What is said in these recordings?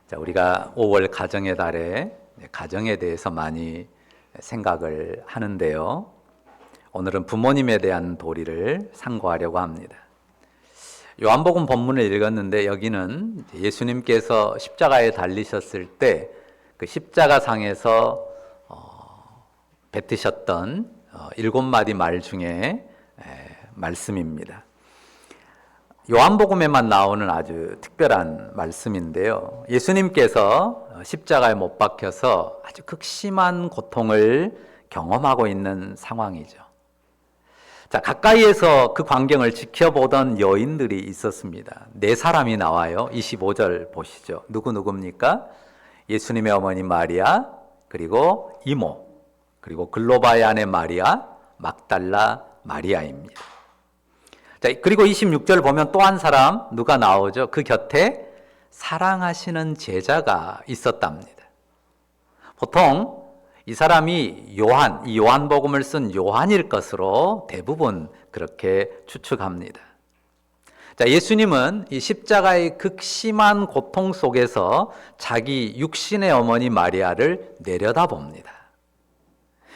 자, 우리가 5월 가정의 달에 가정에 대해서 많이 생각을 하는데요. 오늘은 부모님에 대한 도리를 상고하려고 합니다. 요한복음 본문을 읽었는데 여기는 예수님께서 십자가에 달리셨을 때 그 십자가상에서 뱉으셨던 7마디 말 중에 말씀입니다. 요한복음에만 나오는 아주 특별한 말씀인데요. 예수님께서 십자가에 못 박혀서 아주 극심한 고통을 경험하고 있는 상황이죠. 자, 가까이에서 그 광경을 지켜보던 여인들이 있었습니다. 네 사람이 나와요. 25절 보시죠. 누구입니까? 예수님의 어머니 마리아, 그리고 이모, 그리고 글로바의 아내 마리아, 막달라 마리아입니다. 자, 그리고 26절 보면 또 한 사람 누가 나오죠? 그 곁에 사랑하시는 제자가 있었답니다. 보통 이 사람이 이 요한복음을 쓴 요한일 것으로 대부분 그렇게 추측합니다. 자, 예수님은 이 십자가의 극심한 고통 속에서 자기 육신의 어머니 마리아를 내려다봅니다.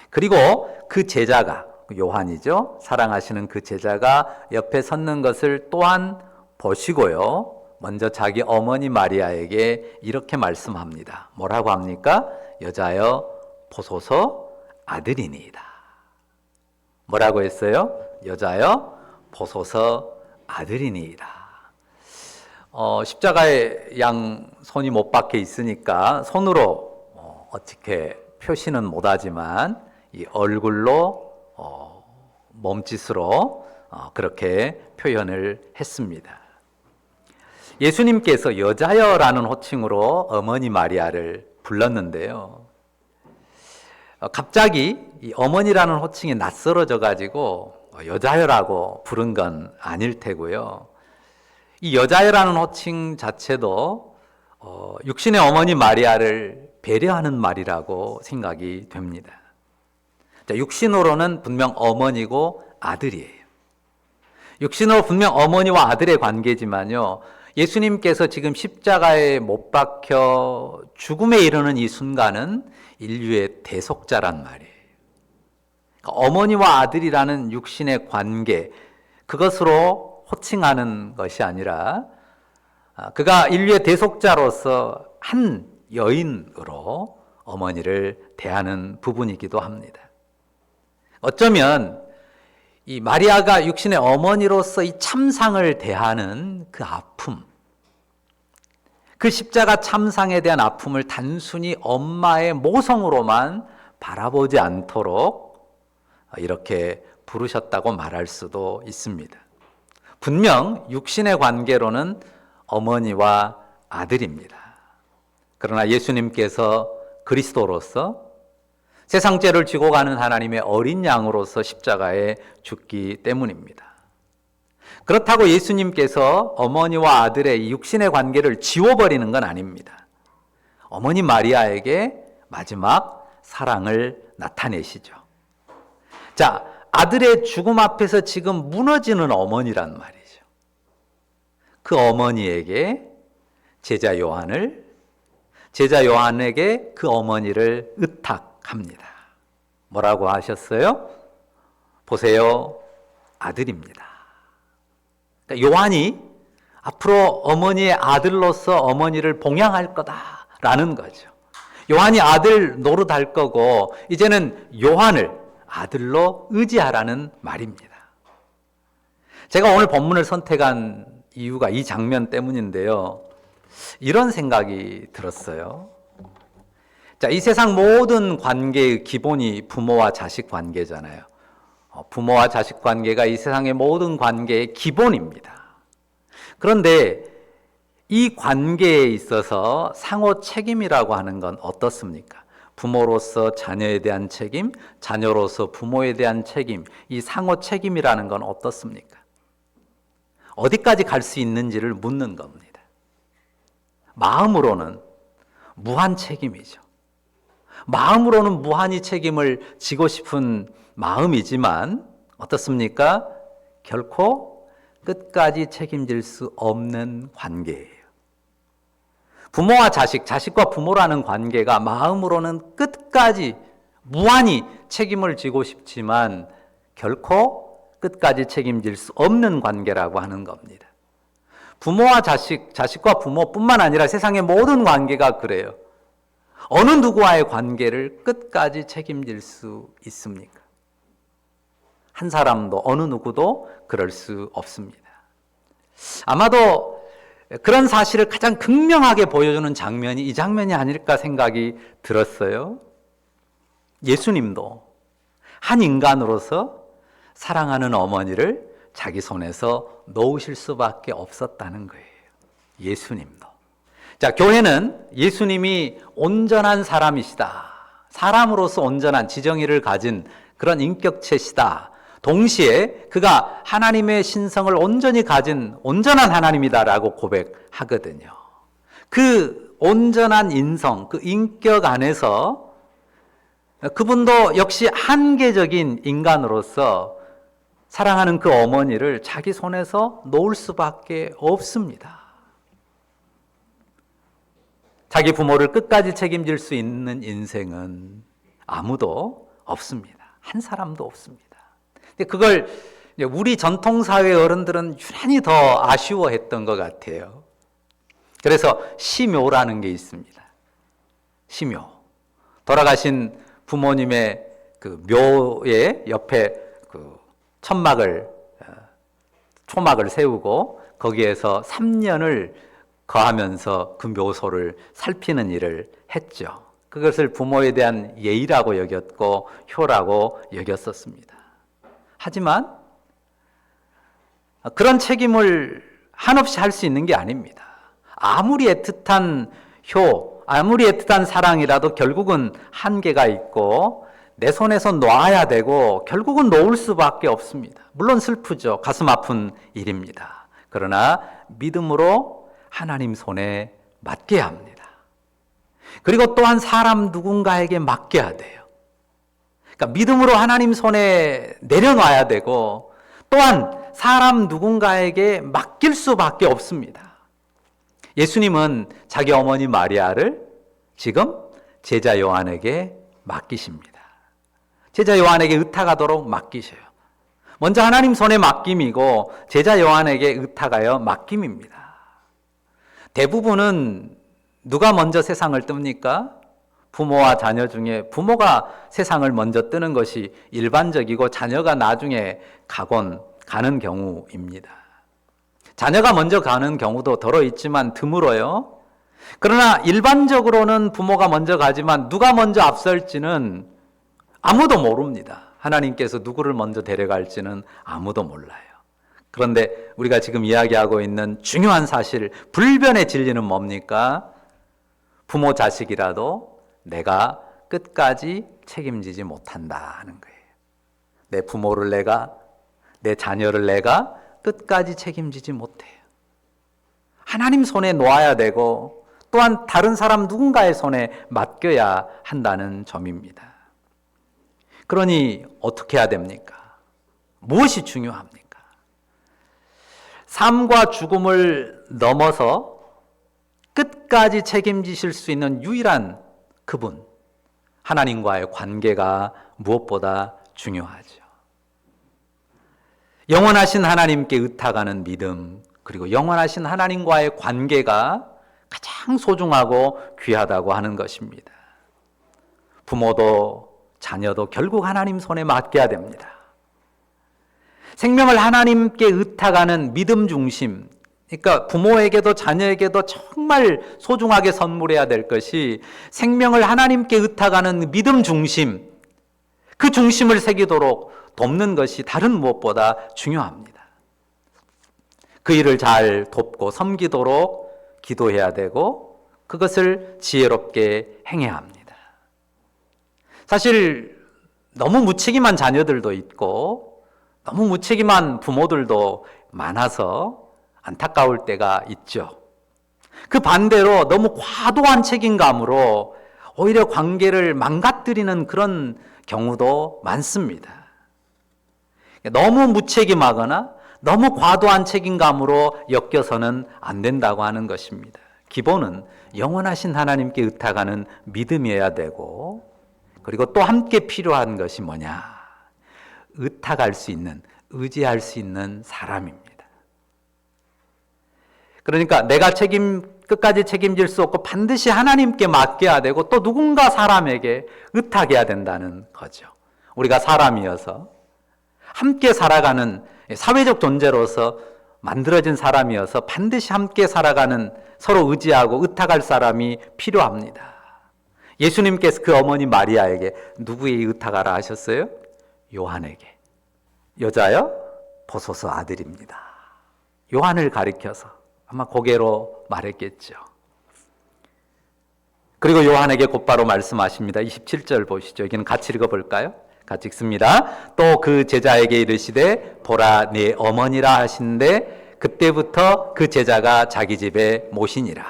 그리고 그 제자가 요한이죠. 사랑하시는 그 제자가 옆에 섰는 것을 또한 보시고요. 먼저 자기 어머니 마리아에게 이렇게 말씀합니다. 뭐라고 합니까? 여자여 보소서 아들이니이다. 뭐라고 했어요? 여자여 보소서 아들이니이다. 십자가에 양 손이 못 박혀 있으니까 손으로 어떻게 표시는 못하지만 이 얼굴로 몸짓으로 그렇게 표현을 했습니다. 예수님께서 여자여라는 호칭으로 어머니 마리아를 불렀는데요. 갑자기 이 어머니라는 호칭이 낯설어져 가지고 여자여라고 부른 건 아닐 테고요. 이 여자여라는 호칭 자체도 육신의 어머니 마리아를 배려하는 말이라고 생각이 됩니다. 자, 육신으로는 분명 어머니고 아들이에요. 육신으로 분명 어머니와 아들의 관계지만요. 예수님께서 지금 십자가에 못 박혀 죽음에 이르는 이 순간은 인류의 대속자란 말이에요. 그러니까 어머니와 아들이라는 육신의 관계, 그것으로 호칭하는 것이 아니라 그가 인류의 대속자로서 한 여인으로 어머니를 대하는 부분이기도 합니다. 어쩌면 이 마리아가 육신의 어머니로서 이 참상을 대하는 그 아픔, 그 십자가 참상에 대한 아픔을 단순히 엄마의 모성으로만 바라보지 않도록 이렇게 부르셨다고 말할 수도 있습니다. 분명 육신의 관계로는 어머니와 아들입니다. 그러나 예수님께서 그리스도로서 세상 죄를 지고 가는 하나님의 어린 양으로서 십자가에 죽기 때문입니다. 그렇다고 예수님께서 어머니와 아들의 육신의 관계를 지워버리는 건 아닙니다. 어머니 마리아에게 마지막 사랑을 나타내시죠. 자, 아들의 죽음 앞에서 지금 무너지는 어머니란 말이죠. 그 어머니에게 제자 요한에게 그 어머니를 의탁합니다. 뭐라고 하셨어요? 보세요, 아들입니다. 그러니까 요한이 앞으로 어머니의 아들로서 어머니를 봉양할 거다라는 거죠. 요한이 아들 노릇할 거고 이제는 요한을 아들로 의지하라는 말입니다. 제가 오늘 본문을 선택한 이유가 이 장면 때문인데요. 이런 생각이 들었어요. 자, 이 세상 모든 관계의 기본이 부모와 자식 관계잖아요. 부모와 자식 관계가 이 세상의 모든 관계의 기본입니다. 그런데 이 관계에 있어서 상호 책임이라고 하는 건 어떻습니까? 부모로서 자녀에 대한 책임, 자녀로서 부모에 대한 책임, 이 상호 책임이라는 건 어떻습니까? 어디까지 갈 수 있는지를 묻는 겁니다. 마음으로는 무한 책임이죠. 마음으로는 무한히 책임을 지고 싶은 마음이지만 어떻습니까? 결코 끝까지 책임질 수 없는 관계예요. 부모와 자식, 자식과 부모라는 관계가 마음으로는 끝까지 무한히 책임을 지고 싶지만 결코 끝까지 책임질 수 없는 관계라고 하는 겁니다. 부모와 자식, 자식과 부모뿐만 아니라 세상의 모든 관계가 그래요. 어느 누구와의 관계를 끝까지 책임질 수 있습니까? 한 사람도 어느 누구도 그럴 수 없습니다. 아마도 그런 사실을 가장 극명하게 보여주는 장면이 이 장면이 아닐까 생각이 들었어요. 예수님도 한 인간으로서 사랑하는 어머니를 자기 손에서 놓으실 수밖에 없었다는 거예요. 예수님도. 자, 교회는 예수님이 온전한 사람이시다. 사람으로서 온전한 지정의를 가진 그런 인격체시다. 동시에 그가 하나님의 신성을 온전히 가진 온전한 하나님이다라고 고백하거든요. 그 온전한 인성, 그 인격 안에서 그분도 역시 한계적인 인간으로서 사랑하는 그 어머니를 자기 손에서 놓을 수밖에 없습니다. 자기 부모를 끝까지 책임질 수 있는 인생은 아무도 없습니다. 한 사람도 없습니다. 근데 그걸 우리 전통사회 어른들은 유난히 더 아쉬워했던 것 같아요. 그래서 시묘라는 게 있습니다. 시묘. 돌아가신 부모님의 그 묘의 옆에 그 초막을 세우고 거기에서 3년을 거하면서 그 묘소를 살피는 일을 했죠. 그것을 부모에 대한 예의라고 여겼고 효라고 여겼었습니다. 하지만 그런 책임을 한없이 할 수 있는 게 아닙니다. 아무리 애틋한 효, 아무리 애틋한 사랑이라도 결국은 한계가 있고 내 손에서 놔야 되고 결국은 놓을 수밖에 없습니다. 물론 슬프죠. 가슴 아픈 일입니다. 그러나 믿음으로 하나님 손에 맡겨야 합니다. 그리고 또한 사람 누군가에게 맡겨야 돼요. 그러니까 믿음으로 하나님 손에 내려놔야 되고 또한 사람 누군가에게 맡길 수밖에 없습니다. 예수님은 자기 어머니 마리아를 지금 제자 요한에게 맡기십니다. 제자 요한에게 의탁하도록 맡기셔요. 먼저 하나님 손에 맡김이고 제자 요한에게 의탁하여 맡김입니다. 대부분은 누가 먼저 세상을 뜹니까? 부모와 자녀 중에 부모가 세상을 먼저 뜨는 것이 일반적이고 자녀가 나중에 가는 경우입니다. 자녀가 먼저 가는 경우도 더러 있지만 드물어요. 그러나 일반적으로는 부모가 먼저 가지만 누가 먼저 앞설지는 아무도 모릅니다. 하나님께서 누구를 먼저 데려갈지는 아무도 몰라요. 그런데 우리가 지금 이야기하고 있는 중요한 사실, 불변의 진리는 뭡니까? 부모 자식이라도 내가 끝까지 책임지지 못한다는 거예요. 내 부모를 내 자녀를 내가 끝까지 책임지지 못해요. 하나님 손에 놓아야 되고 또한 다른 사람 누군가의 손에 맡겨야 한다는 점입니다. 그러니 어떻게 해야 됩니까? 무엇이 중요합니까? 삶과 죽음을 넘어서 끝까지 책임지실 수 있는 유일한 그분, 하나님과의 관계가 무엇보다 중요하죠. 영원하신 하나님께 의탁하는 믿음, 그리고 영원하신 하나님과의 관계가 가장 소중하고 귀하다고 하는 것입니다. 부모도 자녀도 결국 하나님 손에 맡겨야 됩니다. 생명을 하나님께 의탁하는 믿음 중심, 그러니까 부모에게도 자녀에게도 정말 소중하게 선물해야 될 것이 생명을 하나님께 의탁하는 믿음 중심, 그 중심을 새기도록 돕는 것이 다른 무엇보다 중요합니다. 그 일을 잘 돕고 섬기도록 기도해야 되고 그것을 지혜롭게 행해야 합니다. 사실 너무 무책임한 자녀들도 있고 너무 무책임한 부모들도 많아서 안타까울 때가 있죠. 그 반대로 너무 과도한 책임감으로 오히려 관계를 망가뜨리는 그런 경우도 많습니다. 너무 무책임하거나 너무 과도한 책임감으로 엮여서는 안 된다고 하는 것입니다. 기본은 영원하신 하나님께 의탁하는 믿음이어야 되고, 그리고 또 함께 필요한 것이 뭐냐? 의탁할 수 있는, 의지할 수 있는 사람입니다. 그러니까 내가 끝까지 책임질 수 없고 반드시 하나님께 맡겨야 되고 또 누군가 사람에게 의탁해야 된다는 거죠. 우리가 사람이어서 함께 살아가는 사회적 존재로서 만들어진 사람이어서 반드시 함께 살아가는, 서로 의지하고 의탁할 사람이 필요합니다. 예수님께서 그 어머니 마리아에게 누구에게 의탁하라 하셨어요? 요한에게. 여자요? 보소서 아들입니다. 요한을 가리켜서 아마 고개로 말했겠죠. 그리고 요한에게 곧바로 말씀하십니다. 27절 보시죠. 여기는 같이 읽어볼까요? 같이 읽습니다. 또 그 제자에게 이르시되 보라 네 어머니라 하시는데 그때부터 그 제자가 자기 집에 모시니라.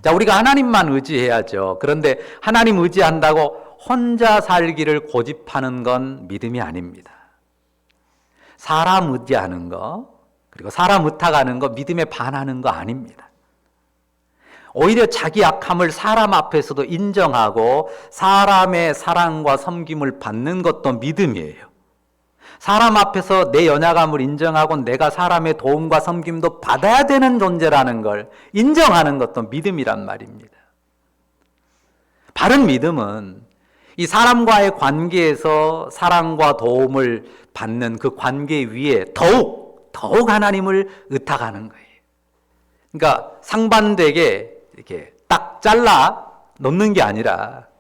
자, 우리가 하나님만 의지해야죠. 그런데 하나님 의지한다고 혼자 살기를 고집하는 건 믿음이 아닙니다. 사람 의지하는 거, 그리고 사람 의탁하는 거, 믿음에 반하는 거 아닙니다. 오히려 자기 약함을 사람 앞에서도 인정하고 사람의 사랑과 섬김을 받는 것도 믿음이에요. 사람 앞에서 내 연약함을 인정하고 내가 사람의 도움과 섬김도 받아야 되는 존재라는 걸 인정하는 것도 믿음이란 말입니다. 바른 믿음은 이 사람과의 관계에서 사랑과 도움을 받는 그 관계 위에 더욱 하나님을 의탁하는 거예요. 그러니까 상반되게 이렇게 딱 잘라 놓는 게 아니라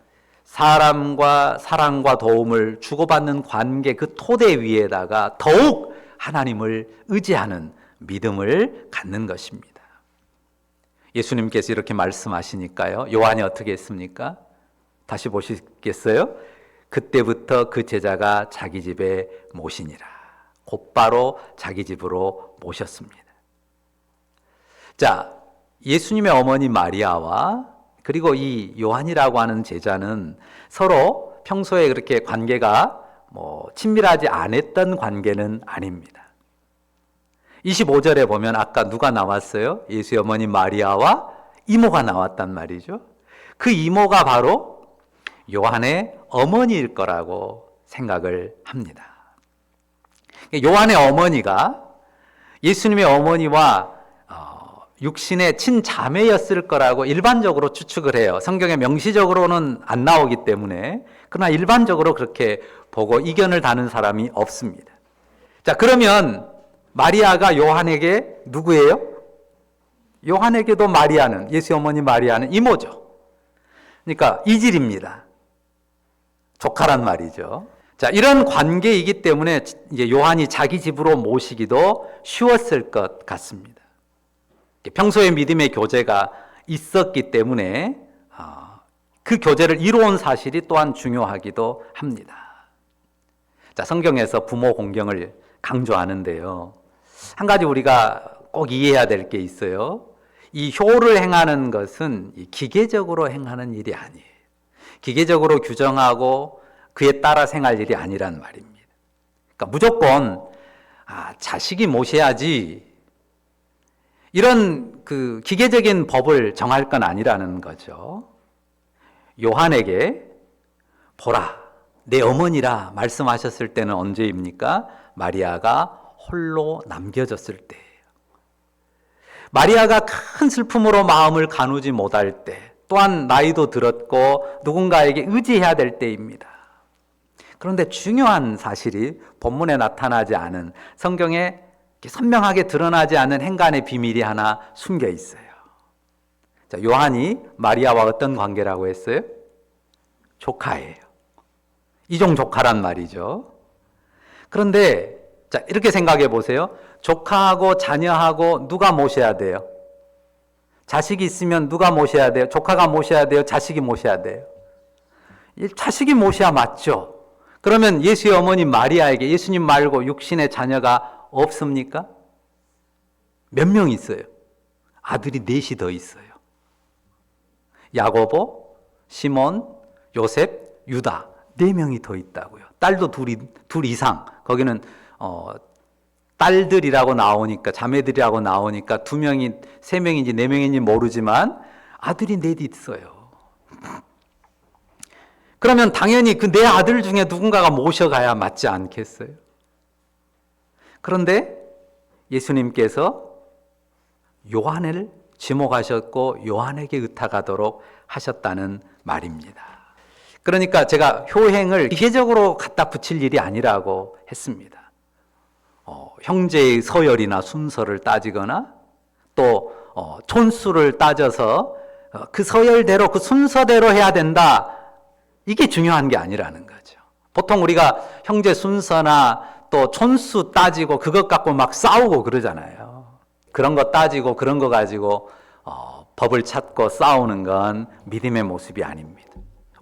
사람과 사랑과 도움을 주고받는 관계 그 토대 위에다가 더욱 하나님을 의지하는 믿음을 갖는 것입니다. 예수님께서 이렇게 말씀하시니까요. 요한이 어떻게 했습니까? 다시 보시겠어요? 그때부터 그 제자가 자기 집에 모시니라. 곧바로 자기 집으로 모셨습니다. 자, 예수님의 어머니 마리아와 그리고 이 요한이라고 하는 제자는 서로 평소에 그렇게 관계가 친밀하지 않았던 관계는 아닙니다. 25절에 보면 아까 누가 나왔어요? 예수의 어머니 마리아와 이모가 나왔단 말이죠. 그 이모가 바로 요한의 어머니일 거라고 생각을 합니다. 요한의 어머니가 예수님의 어머니와 육신의 친자매였을 거라고 일반적으로 추측을 해요. 성경에 명시적으로는 안 나오기 때문에. 그러나 일반적으로 그렇게 보고 이견을 다는 사람이 없습니다. 자, 그러면 마리아가 요한에게 누구예요? 요한에게도 마리아는, 예수의 어머니 마리아는 이모죠. 그러니까 이질입니다. 조카란 말이죠. 자, 이런 관계이기 때문에 이제 요한이 자기 집으로 모시기도 쉬웠을 것 같습니다. 평소에 믿음의 교제가 있었기 때문에 그 교제를 이루어온 사실이 또한 중요하기도 합니다. 자, 성경에서 부모 공경을 강조하는데요. 한 가지 우리가 꼭 이해해야 될 게 있어요. 이 효를 행하는 것은 기계적으로 행하는 일이 아니에요. 기계적으로 규정하고 그에 따라 행할 일이 아니란 말입니다. 그러니까 무조건 자식이 모셔야지 이런 그 기계적인 법을 정할 건 아니라는 거죠. 요한에게 보라, 내 어머니라 말씀하셨을 때는 언제입니까? 마리아가 홀로 남겨졌을 때예요. 마리아가 큰 슬픔으로 마음을 가누지 못할 때, 또한 나이도 들었고 누군가에게 의지해야 될 때입니다. 그런데 중요한 사실이 본문에 나타나지 않은, 성경에 선명하게 드러나지 않은 행간의 비밀이 하나 숨겨 있어요. 자, 요한이 마리아와 어떤 관계라고 했어요? 조카예요. 이종 조카란 말이죠. 그런데 자, 이렇게 생각해 보세요. 조카하고 자녀하고 누가 모셔야 돼요? 자식이 있으면 누가 모셔야 돼요? 조카가 모셔야 돼요? 자식이 모셔야 돼요? 자식이 모셔야 맞죠. 그러면 예수의 어머니 마리아에게 예수님 말고 육신의 자녀가 없습니까? 몇 명 있어요? 아들이 넷이 더 있어요. 야고보, 시몬, 요셉, 유다 4명이 더 있다고요. 딸도 둘 이상. 거기는 딸들이라고 나오니까, 자매들이라고 나오니까 2명이 3명인지 4명인지 모르지만 아들이 넷 있어요. 그러면 당연히 그 내 아들 중에 누군가가 모셔가야 맞지 않겠어요? 그런데 예수님께서 요한을 지목하셨고 요한에게 의탁하도록 하셨다는 말입니다. 그러니까 제가 효행을 기계적으로 갖다 붙일 일이 아니라고 했습니다. 형제의 서열이나 순서를 따지거나 또 촌수를 따져서 그 서열대로 그 순서대로 해야 된다, 이게 중요한 게 아니라는 거죠. 보통 우리가 형제 순서나 또 촌수 따지고 그것 갖고 막 싸우고 그러잖아요. 그런 거 따지고 그런 거 가지고 법을 찾고 싸우는 건 믿음의 모습이 아닙니다.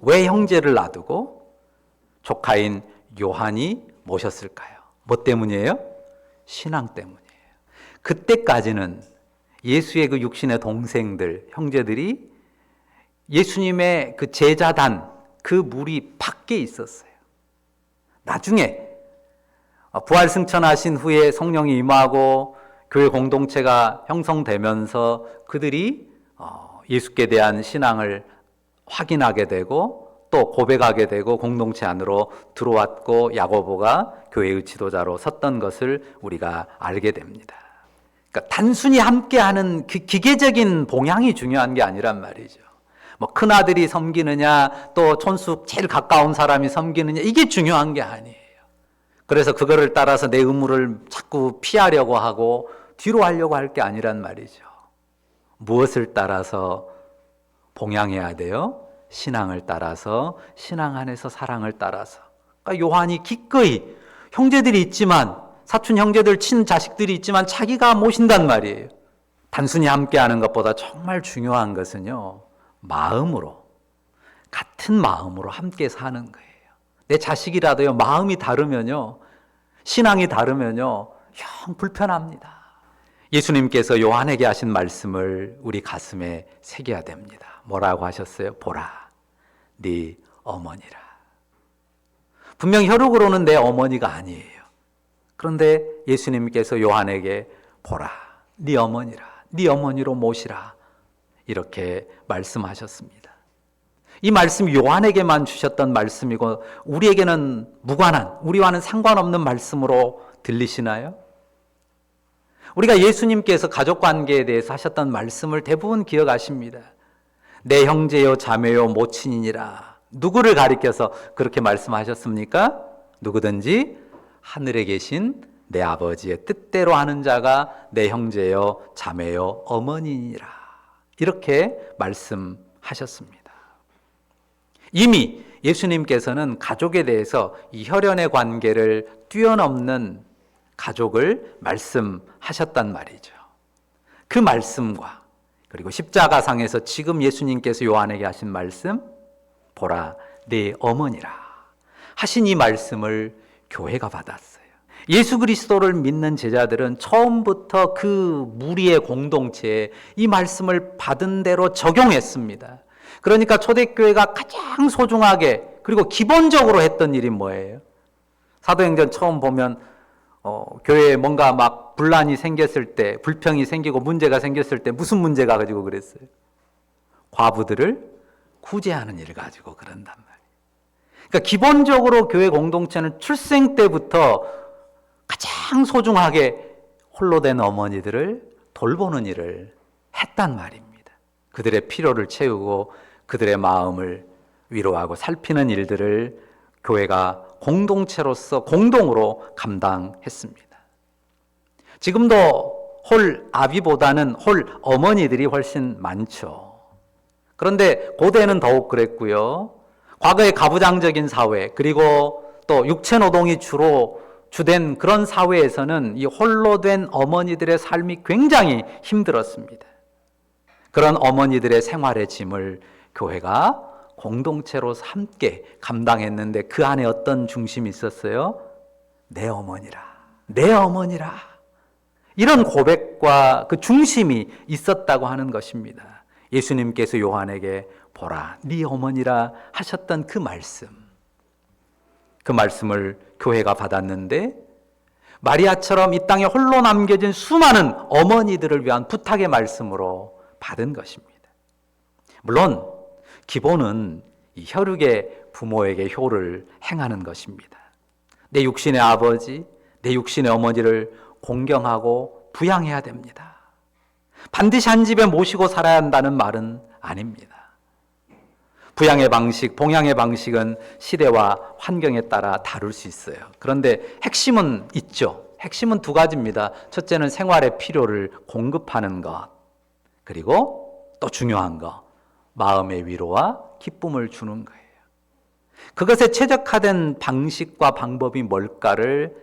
왜 형제를 놔두고 조카인 요한이 모셨을까요? 뭐 때문이에요? 신앙 때문이에요. 그때까지는 예수의 그 육신의 동생들, 형제들이 예수님의 그 제자단, 그 무리 밖에 있었어요. 나중에 부활 승천하신 후에 성령이 임하고 교회 공동체가 형성되면서 그들이 예수께 대한 신앙을 확인하게 되고 또 고백하게 되고 공동체 안으로 들어왔고 야고보가 교회의 지도자로 섰던 것을 우리가 알게 됩니다. 그러니까 단순히 함께하는 그 기계적인 봉양이 중요한 게 아니란 말이죠. 뭐 큰아들이 섬기느냐 또 촌수 제일 가까운 사람이 섬기느냐, 이게 중요한 게 아니에요. 그래서 그거를 따라서 내 의무를 자꾸 피하려고 하고 뒤로 하려고 할 게 아니란 말이죠. 무엇을 따라서 봉양해야 돼요? 신앙을 따라서, 신앙 안에서 사랑을 따라서. 그러니까 요한이 기꺼이, 형제들이 있지만, 사촌 형제들 친자식들이 있지만 자기가 모신단 말이에요. 단순히 함께하는 것보다 정말 중요한 것은요, 마음으로, 같은 마음으로 함께 사는 거예요. 내 자식이라도요, 마음이 다르면요, 신앙이 다르면요, 영 불편합니다. 예수님께서 요한에게 하신 말씀을 우리 가슴에 새겨야 됩니다. 뭐라고 하셨어요? 보라, 네 어머니라. 분명 혈육으로는 내 어머니가 아니에요. 그런데 예수님께서 요한에게 보라, 네 어머니라, 네 어머니로 모시라, 이렇게 말씀하셨습니다. 이 말씀이 요한에게만 주셨던 말씀이고 우리에게는 무관한, 우리와는 상관없는 말씀으로 들리시나요? 우리가 예수님께서 가족관계에 대해서 하셨던 말씀을 대부분 기억하십니다. 내 형제요 자매요 모친이니라. 누구를 가리켜서 그렇게 말씀하셨습니까? 누구든지 하늘에 계신 내 아버지의 뜻대로 하는 자가 내 형제요 자매요 어머니니라. 이렇게 말씀하셨습니다. 이미 예수님께서는 가족에 대해서 이 혈연의 관계를 뛰어넘는 가족을 말씀하셨단 말이죠. 그 말씀과 그리고 십자가상에서 지금 예수님께서 요한에게 하신 말씀, 보라 네 어머니라 하신 이 말씀을 교회가 받았어요. 예수 그리스도를 믿는 제자들은 처음부터 그 무리의 공동체에 이 말씀을 받은 대로 적용했습니다. 그러니까 초대교회가 가장 소중하게 그리고 기본적으로 했던 일이 뭐예요? 사도행전 처음 보면 교회에 뭔가 막 분란이 생겼을 때, 불평이 생기고 문제가 생겼을 때 무슨 문제가 가지고 그랬어요? 과부들을 구제하는 일을 가지고 그런단 말이에요. 그러니까 기본적으로 교회 공동체는 출생 때부터 가장 소중하게 홀로 된 어머니들을 돌보는 일을 했단 말입니다. 그들의 필요를 채우고 그들의 마음을 위로하고 살피는 일들을 교회가 공동체로서 공동으로 감당했습니다. 지금도 홀 아비보다는 홀 어머니들이 훨씬 많죠. 그런데 고대는 더욱 그랬고요. 과거의 가부장적인 사회, 그리고 또 육체노동이 주로 주된 그런 사회에서는 이 홀로 된 어머니들의 삶이 굉장히 힘들었습니다. 그런 어머니들의 생활의 짐을 교회가 공동체로서 함께 감당했는데 그 안에 어떤 중심이 있었어요? 내 어머니라, 내 어머니라. 이런 고백과 그 중심이 있었다고 하는 것입니다. 예수님께서 요한에게 보라, 네 어머니라 하셨던 그 말씀. 그 말씀을 교회가 받았는데 마리아처럼 이 땅에 홀로 남겨진 수많은 어머니들을 위한 부탁의 말씀으로 받은 것입니다. 물론 기본은 이 혈육의 부모에게 효를 행하는 것입니다. 내 육신의 아버지, 내 육신의 어머니를 공경하고 부양해야 됩니다. 반드시 한 집에 모시고 살아야 한다는 말은 아닙니다. 부양의 방식, 봉양의 방식은 시대와 환경에 따라 다를 수 있어요. 그런데 핵심은 있죠. 핵심은 두 가지입니다. 첫째는 생활의 필요를 공급하는 것, 그리고 또 중요한 것, 마음의 위로와 기쁨을 주는 거예요. 그것에 최적화된 방식과 방법이 뭘까를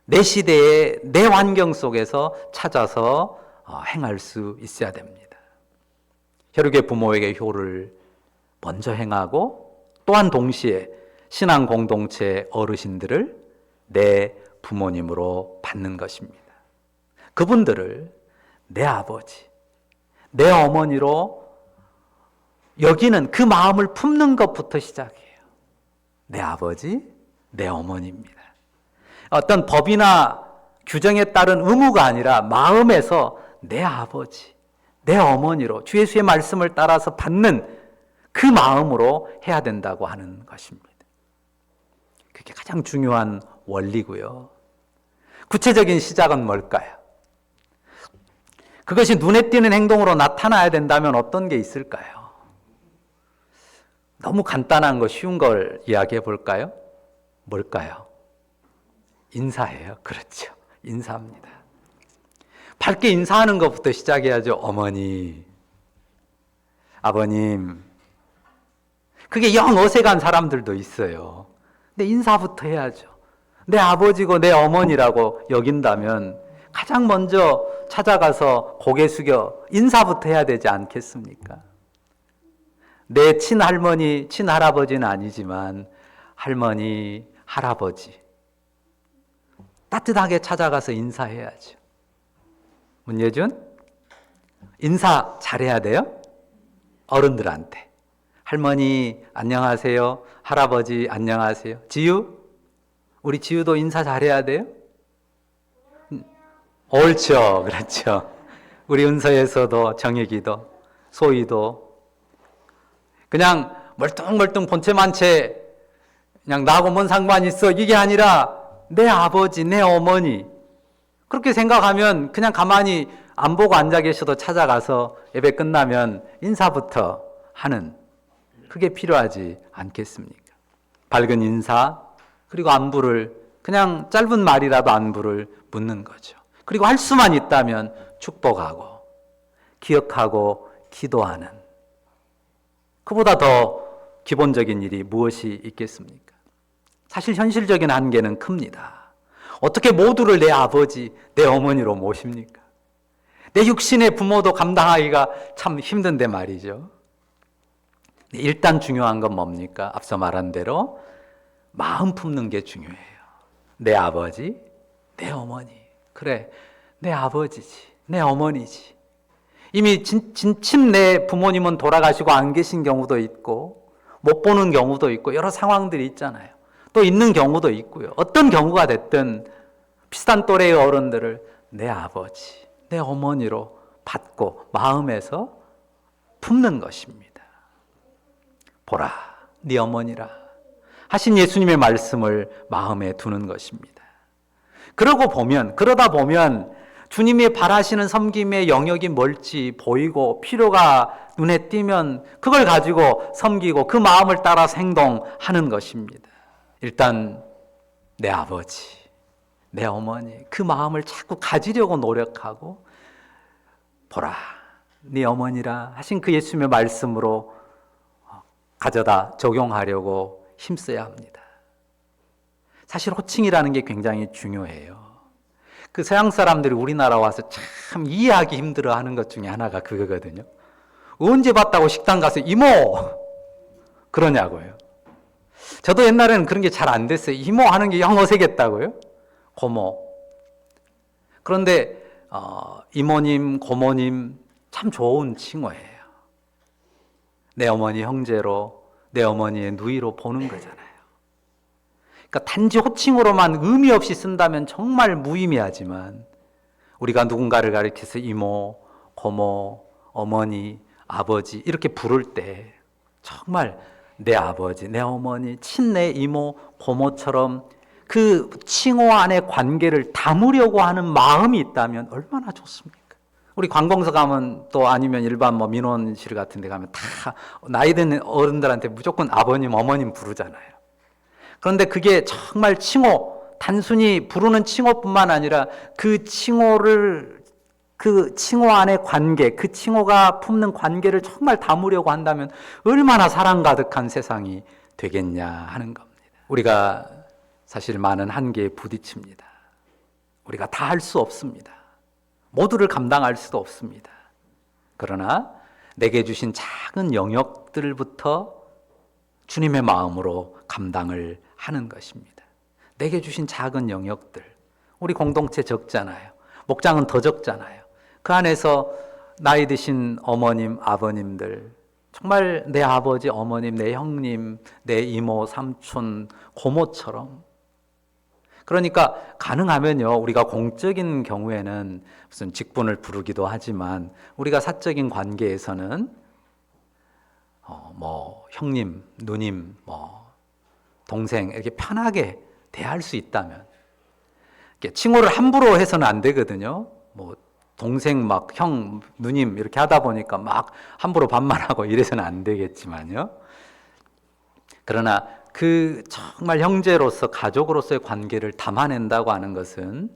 내 시대의 내 환경 속에서 찾아서 행할 수 있어야 됩니다. 혈육의 부모에게 효를 먼저 행하고 또한 동시에 신앙 공동체 어르신들을 내 부모님으로 받는 것입니다. 그분들을 내 아버지, 내 어머니로 여기는 그 마음을 품는 것부터 시작해요. 내 아버지, 내 어머니입니다. 어떤 법이나 규정에 따른 의무가 아니라 마음에서 내 아버지, 내 어머니로 주 예수의 말씀을 따라서 받는 그 마음으로 해야 된다고 하는 것입니다. 그게 가장 중요한 원리고요. 구체적인 시작은 뭘까요? 그것이 눈에 띄는 행동으로 나타나야 된다면 어떤 게 있을까요? 너무 간단한 거, 쉬운 걸 이야기해 볼까요? 뭘까요? 인사예요. 그렇죠. 인사합니다. 밝게 인사하는 것부터 시작해야죠. 어머니, 아버님. 그게 영 어색한 사람들도 있어요. 근데 인사부터 해야죠. 내 아버지고 내 어머니라고 여긴다면 가장 먼저 찾아가서 고개 숙여 인사부터 해야 되지 않겠습니까? 내 친할머니, 친할아버지는 아니지만 할머니, 할아버지 따뜻하게 찾아가서 인사해야죠. 문예준, 인사 잘해야 돼요. 어른들한테. 할머니 안녕하세요. 할아버지 안녕하세요. 지유, 우리 지유도 인사 잘해야 돼요. 옳죠. 그렇죠. 우리 은서에서도 정혁이도 소희도 그냥 멀뚱멀뚱 본체만 채 그냥 나하고 뭔 상관이 있어 이게 아니라 내 아버지, 내 어머니 그렇게 생각하면 그냥 가만히 안 보고 앉아 계셔도 찾아가서 예배 끝나면 인사부터 하는 그게 필요하지 않겠습니까? 밝은 인사 그리고 안부를 그냥 짧은 말이라도 안부를 묻는 거죠. 그리고 할 수만 있다면 축복하고 기억하고 기도하는 그보다 더 기본적인 일이 무엇이 있겠습니까? 사실 현실적인 한계는 큽니다. 어떻게 모두를 내 아버지, 내 어머니로 모십니까? 내 육신의 부모도 감당하기가 참 힘든데 말이죠. 일단 중요한 건 뭡니까? 앞서 말한 대로 마음 품는 게 중요해요. 내 아버지, 내 어머니. 그래, 내 아버지지, 내 어머니지. 이미 진심 내 부모님은 돌아가시고 안 계신 경우도 있고 못 보는 경우도 있고 여러 상황들이 있잖아요. 또 있는 경우도 있고요. 어떤 경우가 됐든 비슷한 또래의 어른들을 내 아버지, 내 어머니로 받고 마음에서 품는 것입니다. 보라, 네 어머니라 하신 예수님의 말씀을 마음에 두는 것입니다. 그러다 보면 주님이 바라시는 섬김의 영역이 뭘지 보이고 필요가 눈에 띄면 그걸 가지고 섬기고 그 마음을 따라서 행동하는 것입니다. 일단 내 아버지, 내 어머니 그 마음을 자꾸 가지려고 노력하고 보라, 네 어머니라 하신 그 예수님의 말씀으로 가져다 적용하려고 힘써야 합니다. 사실 호칭이라는 게 굉장히 중요해요. 그 서양 사람들이 우리나라 와서 참 이해하기 힘들어하는 것 중에 하나가 그거거든요. 언제 봤다고 식당 가서 이모 그러냐고요. 저도 옛날에는 그런 게 잘 안 됐어요. 이모 하는 게 영 어색했다고요. 고모. 그런데 이모님, 고모님 참 좋은 칭호예요. 내 어머니 형제로, 내 어머니의 누이로 보는 거잖아요. 그러니까 단지 호칭으로만 의미 없이 쓴다면 정말 무의미하지만 우리가 누군가를 가리켜서 이모, 고모, 어머니, 아버지 이렇게 부를 때 정말 내 아버지, 내 어머니, 친내 이모, 고모처럼 그 칭호 안의 관계를 담으려고 하는 마음이 있다면 얼마나 좋습니까? 우리 관공서 가면 또 아니면 일반 뭐 민원실 같은 데 가면 다 나이 든 어른들한테 무조건 아버님, 어머님 부르잖아요. 그런데 그게 정말 칭호, 단순히 부르는 칭호뿐만 아니라 그 칭호를, 그 칭호 안의 관계, 그 칭호가 품는 관계를 정말 담으려고 한다면 얼마나 사랑 가득한 세상이 되겠냐 하는 겁니다. 우리가 사실 많은 한계에 부딪힙니다. 우리가 다 할 수 없습니다. 모두를 감당할 수도 없습니다. 그러나 내게 주신 작은 영역들부터 주님의 마음으로 감당을 하는 것입니다. 내게 주신 작은 영역들, 우리 공동체 적잖아요. 목장은 더 적잖아요. 그 안에서 나이 드신 어머님, 아버님들, 정말 내 아버지, 어머님, 내 형님, 내 이모, 삼촌, 고모처럼, 그러니까 가능하면요, 우리가 공적인 경우에는 무슨 직분을 부르기도 하지만 우리가 사적인 관계에서는 뭐 형님, 누님, 뭐 동생 이렇게 편하게 대할 수 있다면, 칭호를 함부로 해서는 안 되거든요. 뭐 동생 막 형, 누님 이렇게 하다 보니까 막 함부로 반말하고 이래서는 안 되겠지만요. 그러나 그 정말 형제로서 가족으로서의 관계를 담아낸다고 하는 것은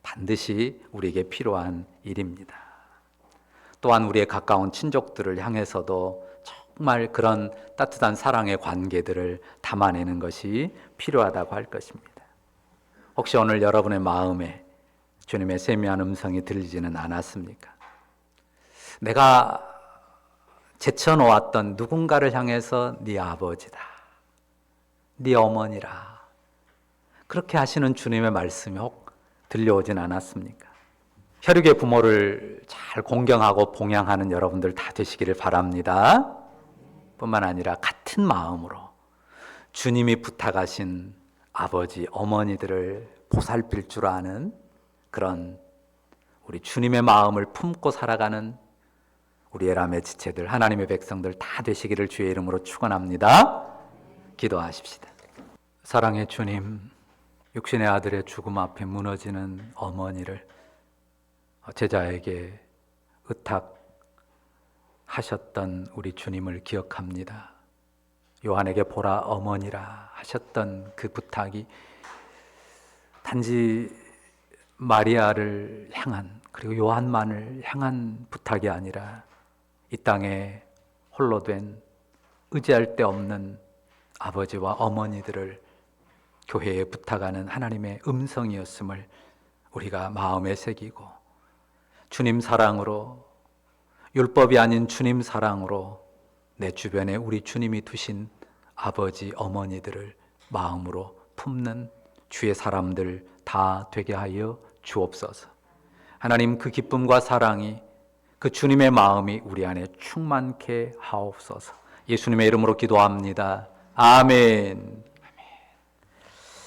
반드시 우리에게 필요한 일입니다. 또한 우리의 가까운 친족들을 향해서도 정말 그런 따뜻한 사랑의 관계들을 담아내는 것이 필요하다고 할 것입니다. 혹시 오늘 여러분의 마음에 주님의 세미한 음성이 들리지는 않았습니까? 내가 제쳐놓았던 누군가를 향해서 네 아버지다, 네 어머니라, 그렇게 하시는 주님의 말씀이 혹 들려오진 않았습니까? 혈육의 부모를 잘 공경하고 봉양하는 여러분들 다 되시기를 바랍니다. 뿐만 아니라 같은 마음으로 주님이 부탁하신 아버지, 어머니들을 보살필 줄 아는 그런 우리 주님의 마음을 품고 살아가는 우리 에람의 지체들, 하나님의 백성들 다 되시기를 주의 이름으로 축원합니다. 기도하십시다. 사랑의 주님, 육신의 아들의 죽음 앞에 무너지는 어머니를 제자에게 의탁하셨던 우리 주님을 기억합니다. 요한에게 보라 어머니라 하셨던 그 부탁이 단지 마리아를 향한, 그리고 요한만을 향한 부탁이 아니라 이 땅에 홀로 된 의지할 데 없는 아버지와 어머니들을 교회에 부탁하는 하나님의 음성이었음을 우리가 마음에 새기고 주님 사랑으로, 율법이 아닌 주님 사랑으로 내 주변에 우리 주님이 두신 아버지, 어머니들을 마음으로 품는 주의 사람들 다 되게 하여 주옵소서. 하나님, 그 기쁨과 사랑이, 그 주님의 마음이 우리 안에 충만케 하옵소서. 예수님의 이름으로 기도합니다. 아멘.